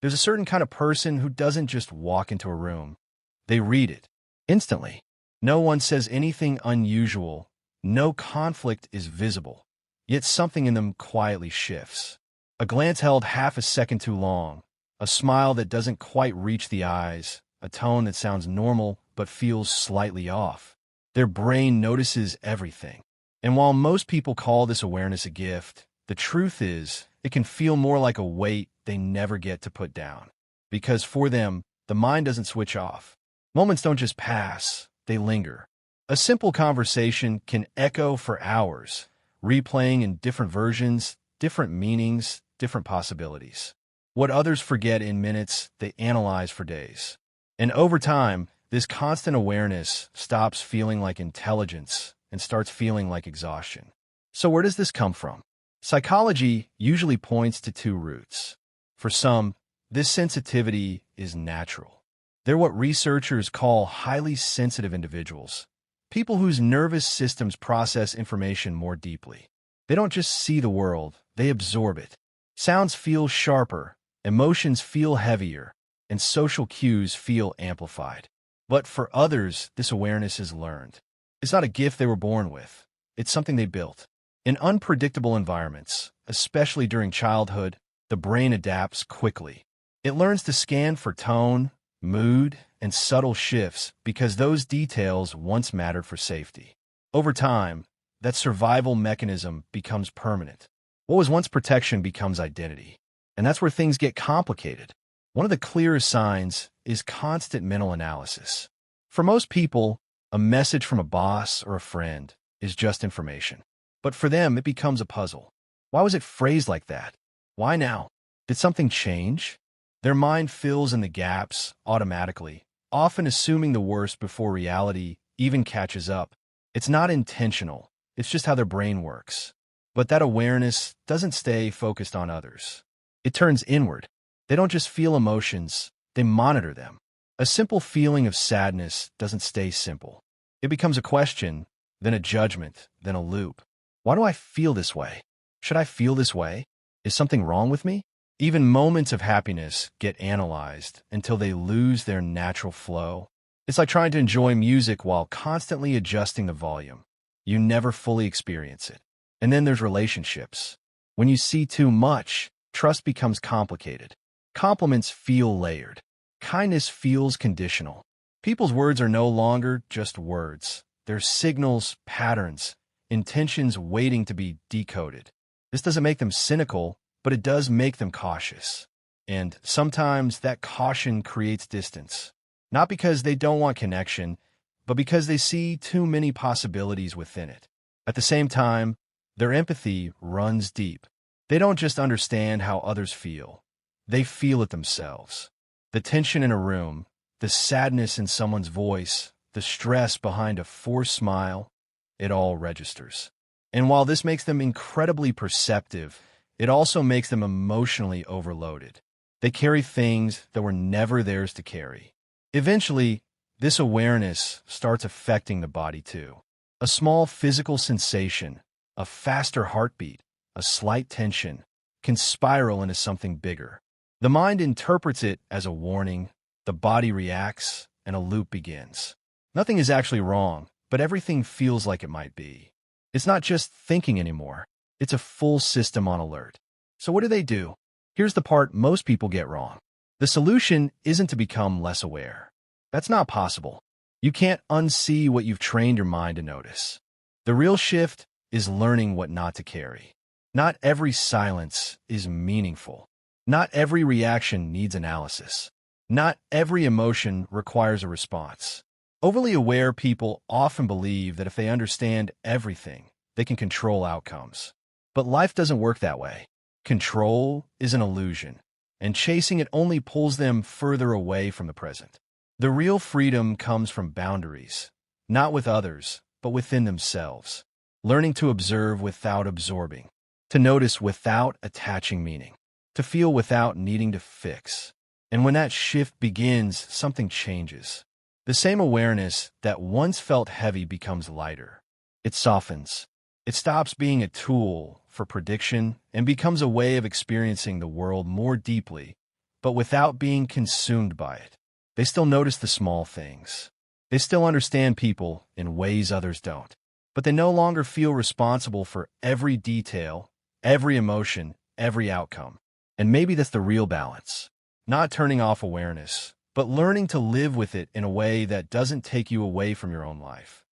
There's a certain kind of person who doesn't just walk into a room. They read it instantly. No one says anything unusual. No conflict is visible. Yet something in them quietly shifts. A glance held half a second too long. A smile that doesn't quite reach the eyes. A tone that sounds normal but feels slightly off. Their brain notices everything. And while most people call this awareness a gift, the truth is, it can feel more like a weight they never get to put down. Because for them, the mind doesn't switch off. Moments don't just pass, they linger. A simple conversation can echo for hours, replaying in different versions, different meanings, different possibilities. What others forget in minutes, they analyze for days. And over time, this constant awareness stops feeling like intelligence and starts feeling like exhaustion. So where does this come from? Psychology usually points to two roots. For some, this sensitivity is natural. They're what researchers call highly sensitive individuals, people whose nervous systems process information more deeply. They don't just see the world, they absorb it. Sounds feel sharper, emotions feel heavier, and social cues feel amplified. But for others, this awareness is learned. It's not a gift they were born with. It's something they built. In unpredictable environments, especially during childhood, the brain adapts quickly. It learns to scan for tone, mood, and subtle shifts because those details once mattered for safety. Over time, that survival mechanism becomes permanent. What was once protection becomes identity. And that's where things get complicated. One of the clearest signs is constant mental analysis. For most people, a message from a boss or a friend is just information. But for them, it becomes a puzzle. Why was it phrased like that? Why now? Did something change? Their mind fills in the gaps automatically, often assuming the worst before reality even catches up. It's not intentional. It's just how their brain works. But that awareness doesn't stay focused on others. It turns inward. They don't just feel emotions, they monitor them. A simple feeling of sadness doesn't stay simple. It becomes a question, then a judgment, then a loop. Why do I feel this way? Should I feel this way? Is something wrong with me? Even moments of happiness get analyzed until they lose their natural flow. It's like trying to enjoy music while constantly adjusting the volume. You never fully experience it. And then there's relationships. When you see too much, trust becomes complicated. Compliments feel layered. Kindness feels conditional. People's words are no longer just words. They're signals, patterns, intentions waiting to be decoded. This doesn't make them cynical, but it does make them cautious. And sometimes that caution creates distance. Not because they don't want connection, but because they see too many possibilities within it. At the same time, their empathy runs deep. They don't just understand how others feel. They feel it themselves. The tension in a room, the sadness in someone's voice, the stress behind a forced smile, it all registers. And while this makes them incredibly perceptive, it also makes them emotionally overloaded. They carry things that were never theirs to carry. Eventually, this awareness starts affecting the body too. A small physical sensation, a faster heartbeat, a slight tension, can spiral into something bigger. The mind interprets it as a warning, the body reacts, and a loop begins. Nothing is actually wrong, but everything feels like it might be. It's not just thinking anymore. It's a full system on alert. So what do? Here's the part most people get wrong. The solution isn't to become less aware. That's not possible. You can't unsee what you've trained your mind to notice. The real shift is learning what not to carry. Not every silence is meaningful. Not every reaction needs analysis. Not every emotion requires a response. Overly aware people often believe that if they understand everything, they can control outcomes. But life doesn't work that way. Control is an illusion, and chasing it only pulls them further away from the present. The real freedom comes from boundaries, not with others, but within themselves. Learning to observe without absorbing, to notice without attaching meaning, to feel without needing to fix. And when that shift begins, something changes. The same awareness that once felt heavy becomes lighter. It softens. It stops being a tool for prediction and becomes a way of experiencing the world more deeply, but without being consumed by it. They still notice the small things. They still understand people in ways others don't. But they no longer feel responsible for every detail, every emotion, every outcome. And maybe that's the real balance. Not turning off awareness, but learning to live with it in a way that doesn't take you away from your own life.